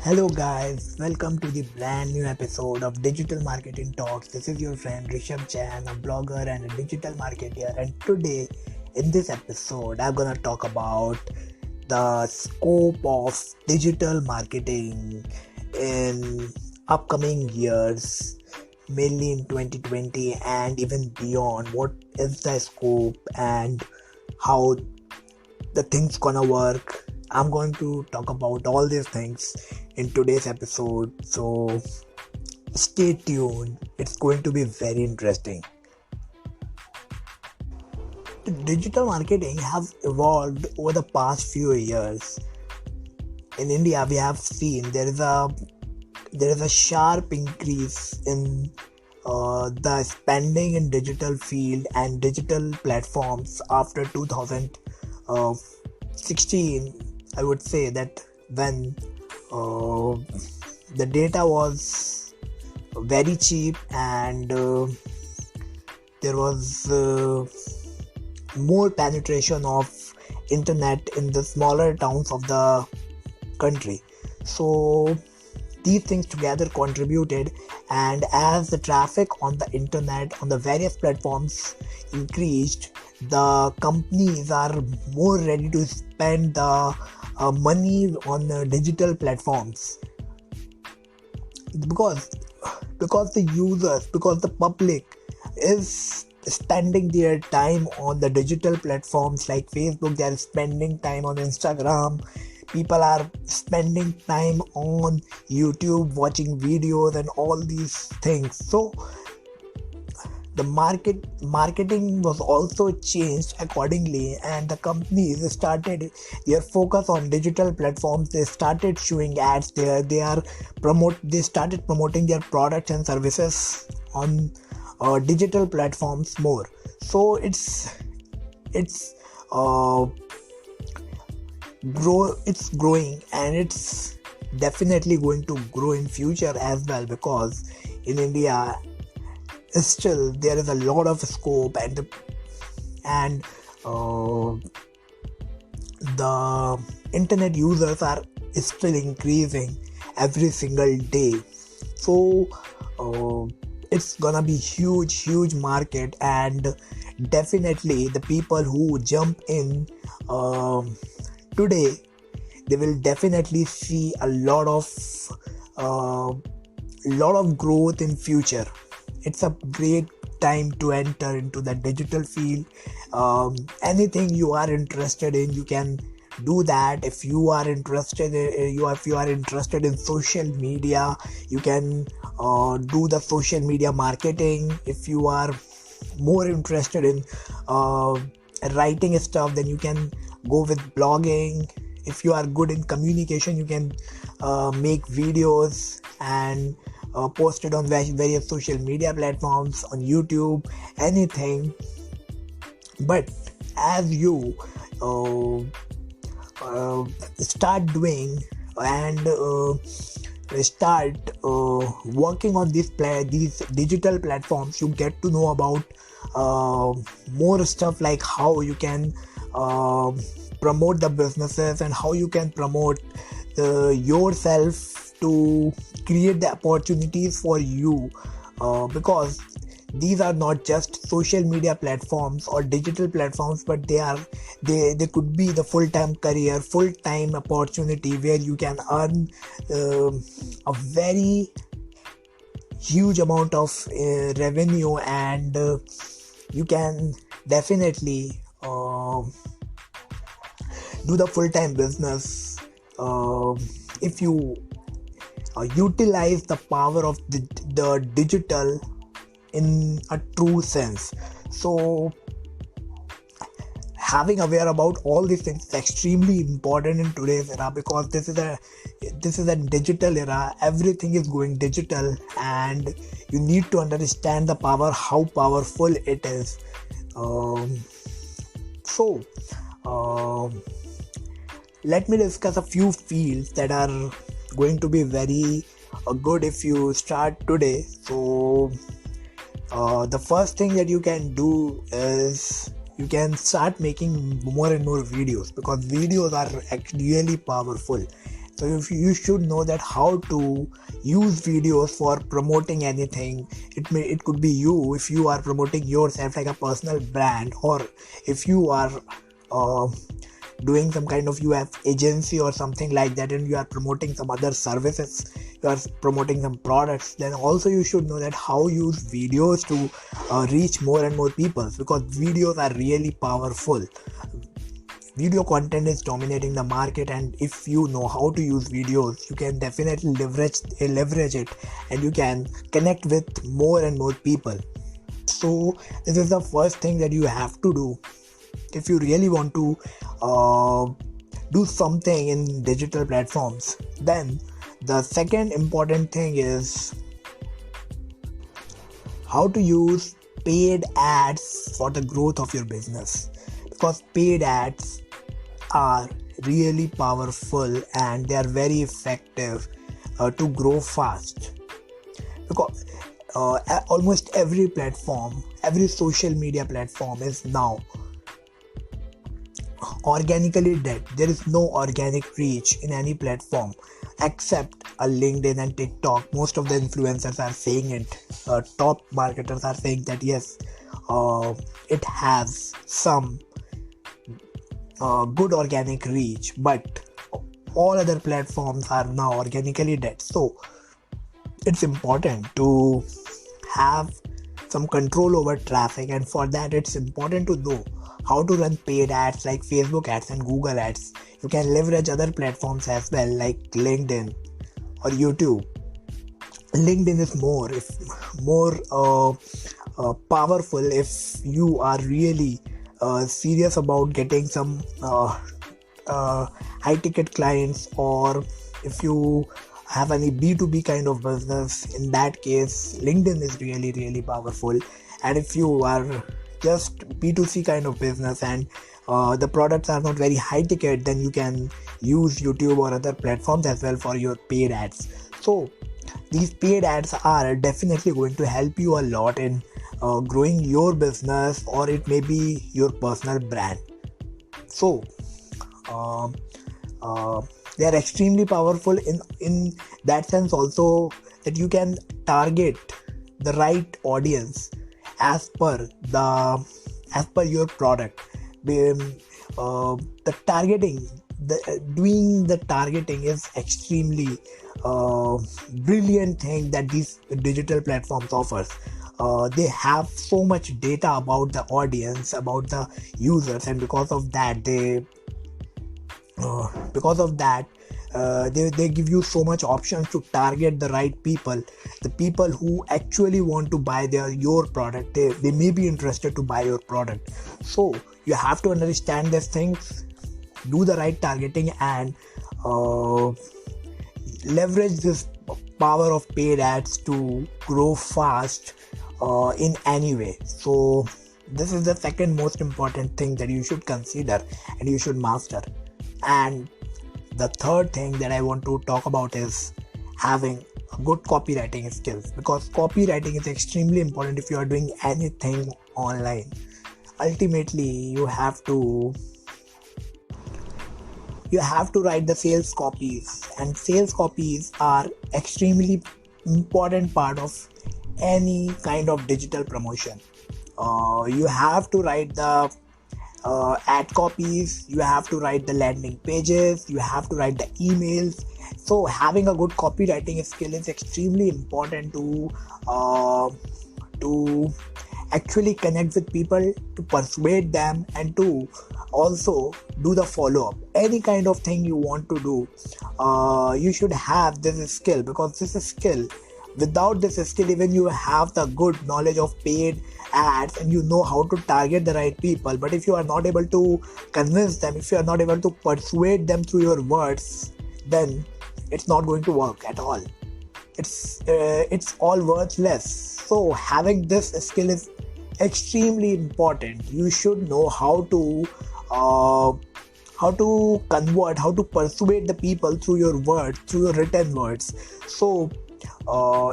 Hello guys, welcome to the brand new episode of Digital Marketing Talks. This is your friend Rishabh Jain, a blogger and a digital marketer, and today in this episode I'm gonna talk about the scope of digital marketing in upcoming years, mainly in 2020 and even beyond. What is the scope and how the things gonna work? I'm going to talk about all these things in today's episode, so stay tuned. It's going to be very interesting. The digital marketing has evolved over the past few years. In India, we have seen there is a sharp increase in the spending in digital field and digital platforms after 2016. I would say that when the data was very cheap and there was more penetration of internet in the smaller towns of the country. So these things together contributed, and as the traffic on the internet on the various platforms increased, the companies are more ready to spend the money on digital platforms because the public is spending their time on the digital platforms like Facebook. They are spending time on Instagram. People are spending time on YouTube watching videos and all these things. So the marketing was also changed accordingly, and the companies started their focus on digital platforms. They started showing ads there. They started promoting their products and services on digital platforms more. So uh, it's growing, and it's definitely going to grow in future as well, because in India still there is a lot of scope, and the internet users are still increasing every single day. So it's gonna be huge market, and definitely the people who jump in today, they will definitely see a lot of growth in future. It's a great time to enter into the digital field. Anything you are interested in, you can do that. If you are interested in social media, you can do the social media marketing. If you are more interested in writing stuff, then you can go with blogging. If you are good in communication, you can make videos and post it on various social media platforms, on YouTube, anything. But as you start doing and start working on these digital platforms, you get to know about more stuff, like how you can promote the businesses and how you can promote yourself to create the opportunities for you, because these are not just social media platforms or digital platforms, but they could be the full-time career, full-time opportunity where you can earn a very huge amount of revenue, and you can definitely do the full-time business if you utilize the power of the digital in a true sense. So having aware about all these things is extremely important in today's era, because this is a digital era. Everything is going digital, and you need to understand the power, how powerful it is. So let me discuss a few fields that are going to be very good if you start today. So the first thing that you can do is you can start making more and more videos, because videos are really powerful, So if you should know that how to use videos for promoting anything. It could be you if you are promoting yourself like a personal brand, or if you are uh, doing some kind of, you have agency or something like that, and you are promoting some other services, you are promoting some products, then also you should know that how use videos to reach more and more people, because videos are really powerful. Video content is dominating the market, and if you know how to use videos, you can definitely leverage it, and you can connect with more and more people. So this is the first thing that you have to do if you really want to do something in digital platforms. Then the second important thing is how to use paid ads for the growth of your business, because paid ads are really powerful and they are very effective to grow fast, because almost every platform, every social media platform is now organically dead. There is no organic reach in any platform except a LinkedIn and TikTok. Most of the influencers are saying it. Top marketers are saying that yes, it has some good organic reach, but all other platforms are now organically dead. So it's important to have some control over traffic, and for that it's important to know how to run paid ads like Facebook ads and Google ads. You can leverage other platforms as well, like LinkedIn or YouTube. LinkedIn is more powerful if you are really serious about getting some high ticket clients, or if you have any B2B kind of business. In that case, LinkedIn is really powerful. And if you are just B2C kind of business and the products are not very high ticket, then you can use YouTube or other platforms as well for your paid ads. So these paid ads are definitely going to help you a lot in growing your business, or it may be your personal brand. So they are extremely powerful in that sense also, that you can target the right audience as per your product. The targeting, doing the targeting is extremely brilliant thing that these digital platforms offers. They have so much data about the audience, about the users, and because of that they give you so much options to target the right people, the people who actually want to buy your product. They may be interested to buy your product. So you have to understand these things, do the right targeting, and leverage this power of paid ads to grow fast in any way. So this is the second most important thing that you should consider and you should master. And the third thing that I want to talk about is having a good copywriting skills, because copywriting is extremely important if you are doing anything online. Ultimately, you have to write the sales copies, and sales copies are extremely important part of any kind of digital promotion. You have to write the ad copies, you have to write the landing pages, you have to write the emails. So having a good copywriting skill is extremely important to actually connect with people, to persuade them, and to also do the follow-up. Any kind of thing you want to do, you should have this skill, because this skill, without this skill, even you have the good knowledge of paid ads and you know how to target the right people, but if you are not able to convince them, if you are not able to persuade them through your words, then it's not going to work at all. It's all worthless. So having this skill is extremely important. You should know how to convert, how to persuade the people through your words, through your written words. So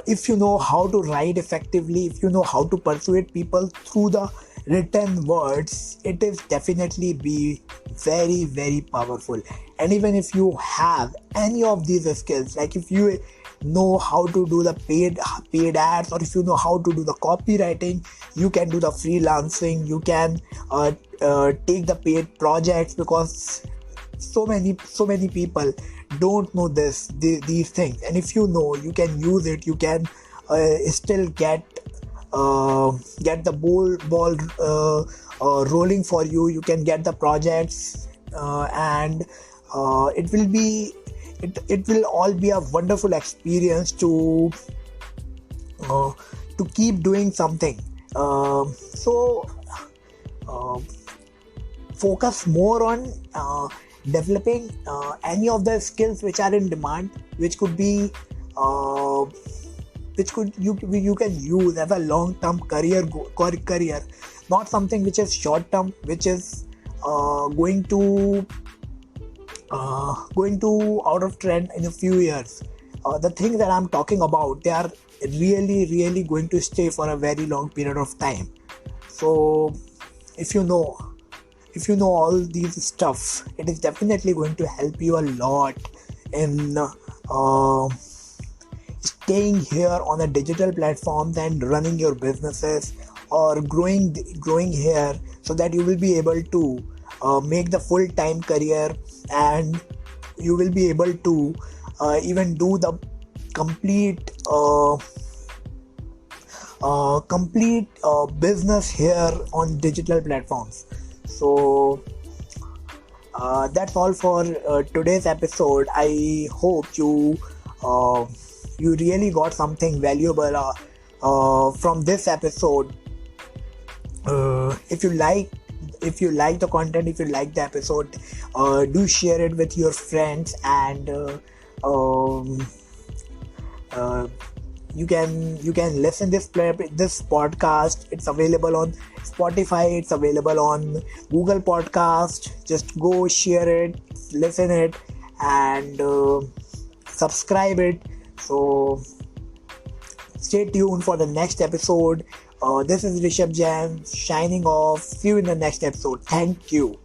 if you know how to write effectively, if you know how to persuade people through the written words, it is definitely be very, very powerful. And even if you have any of these skills, like if you know how to do the paid ads, or if you know how to do the copywriting, you can do the freelancing, you can take the paid projects, because so many people don't know these things. And if you know, you can use it, you can still get the ball rolling for you. You can get the projects, and it will all be a wonderful experience to keep doing something. So focus more on developing any of the skills which are in demand, which could be you can use as a long-term career, not something which is short-term, which is going to out of trend in a few years. The things that I'm talking about, they are really going to stay for a very long period of time. So if you know all these stuff, it is definitely going to help you a lot in staying here on the digital platforms and running your businesses, or growing here, so that you will be able to make the full-time career, and you will be able to even do the complete business here on digital platforms. So that's all for today's episode. I hope you really got something valuable from this episode. If you like the content, if you like the episode, do share it with your friends, and you can listen this podcast. It's available on Spotify, it's available on Google Podcast. Just go share it, listen it, and subscribe it. So stay tuned for the next episode. This is Rishabh Jain signing off. See you in the next episode. Thank you.